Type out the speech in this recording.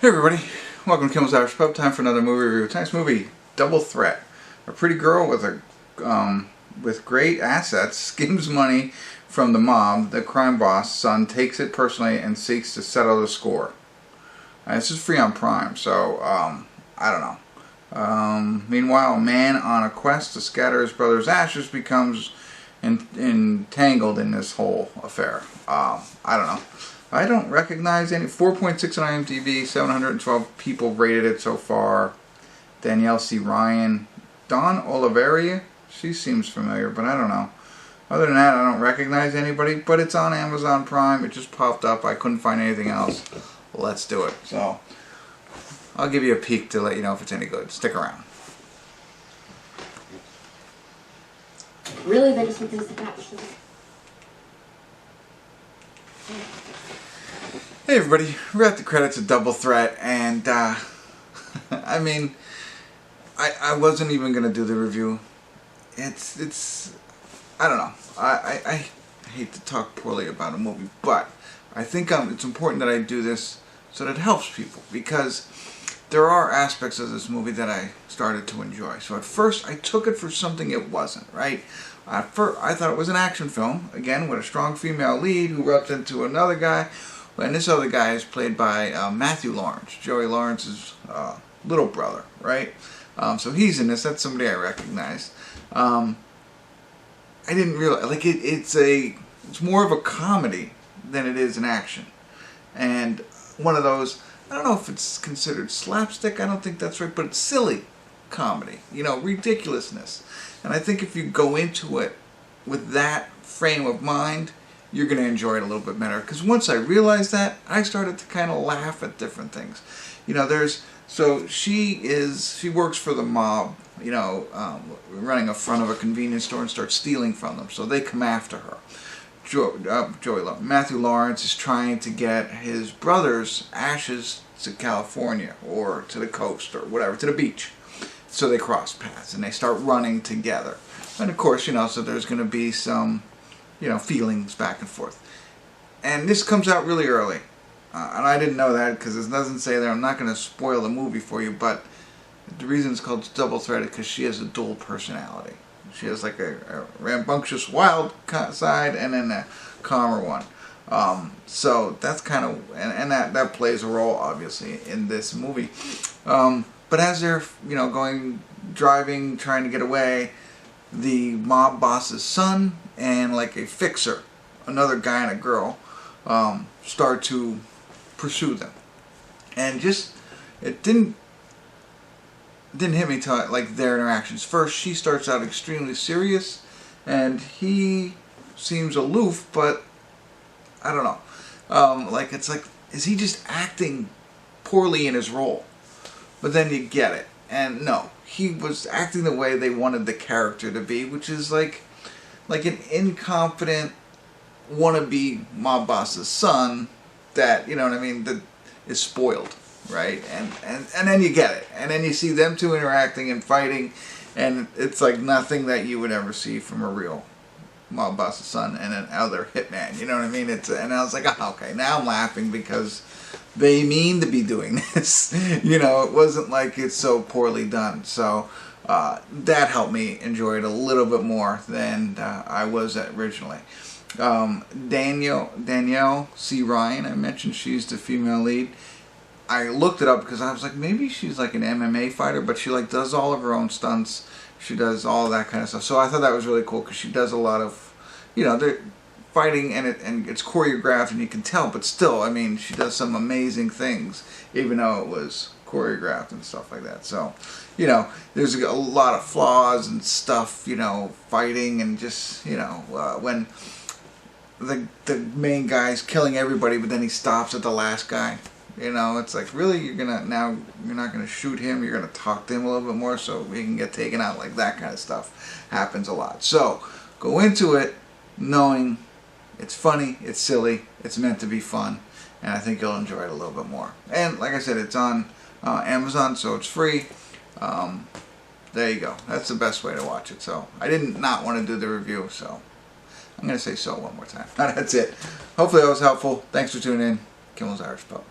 Hey everybody, welcome to Kimmel's Irish Pub. Time for another movie review. Tonight's movie, Double Threat. A pretty girl with great assets schemes money from the mob. The crime boss son takes it personally and seeks to settle the score. This is free on Prime, so I don't know. Meanwhile, a man on a quest to scatter his brother's ashes becomes entangled in this whole affair. I don't know. I don't recognize any. 4.6 on IMDb, 712 people rated it so far. Danielle C. Ryan. Dawn Olivieri, she seems familiar, but I don't know. Other than that, I don't recognize anybody, but it's on Amazon Prime. It just popped up. I couldn't find anything else. Let's do it. So, I'll give you a peek to let you know if it's any good. Stick around. Really, they just want things to capture. Hey everybody, we're at the credits of Double Threat, and I mean, I wasn't even gonna do the review. It's I don't know. I hate to talk poorly about a movie, but I think it's important that I do this so that it helps people, because there are aspects of this movie that I started to enjoy. So at first I took it for something it wasn't, right? At first I thought it was an action film, again with a strong female lead who rubs into another guy. And this other guy is played by Matthew Lawrence, Joey Lawrence's little brother, right? So he's in this. That's somebody I recognize. I didn't realize, like, it's more of a comedy than it is an action. And one of those, I don't know if it's considered slapstick, I don't think that's right, but it's silly comedy, you know, ridiculousness. And I think if you go into it with that frame of mind, you're going to enjoy it a little bit better. Because once I realized that, I started to kind of laugh at different things. You know, so she works for the mob, you know, running in front of a convenience store and starts stealing from them. So they come after her. Matthew Lawrence is trying to get his brother's ashes to California or to the coast or whatever, to the beach. So they cross paths and they start running together. And of course, you know, so there's going to be some, you know, feelings back and forth. And this comes out really early. And I didn't know that because it doesn't say there. I'm not going to spoil the movie for you, but the reason it's called Double Threat is because she has a dual personality. She has like a rambunctious, wild side and then a calmer one. So that's kind of, and that plays a role, obviously, in this movie. But as they're, you know, driving, trying to get away, the mob boss's son and like a fixer, another guy and a girl, start to pursue them. And just, it didn't hit me till like their interactions. First, she starts out extremely serious, and he seems aloof, but I don't know. Like, it's like, is he just acting poorly in his role? But then you get it. And no, he was acting the way they wanted the character to be, which is like an incompetent wannabe mob boss's son that, you know what I mean, that is spoiled, right? And then you get it. And then you see them two interacting and fighting, and it's like nothing that you would ever see from a real mob boss's son and an other hitman, you know what I mean? And I was like, oh, okay, now I'm laughing because they mean to be doing this. You know, it wasn't like it's so poorly done. So that helped me enjoy it a little bit more than I was originally. Danielle C. Ryan, I mentioned she's the female lead. I looked it up because I was like, maybe she's like an MMA fighter, but she like does all of her own stunts. She does all of that kind of stuff. So I thought that was really cool because she does a lot of, you know, they're fighting and it's choreographed and you can tell, but still, I mean, she does some amazing things, even though it was choreographed and stuff like that. So, you know, there's a lot of flaws and stuff, you know, fighting and just, you know, when the main guy's killing everybody, but then he stops at the last guy. You know, it's like, really, you're not gonna shoot him, you're gonna talk to him a little bit more so he can get taken out. Like, that kind of stuff happens a lot. So, go into it knowing it's funny, it's silly, it's meant to be fun, and I think you'll enjoy it a little bit more. And like I said, it's on Amazon, so it's free. There you go. That's the best way to watch it. So, I didn't not want to do the review, so I'm going to say so one more time. That's it. Hopefully that was helpful. Thanks for tuning in. Kimmel's Irish Pub.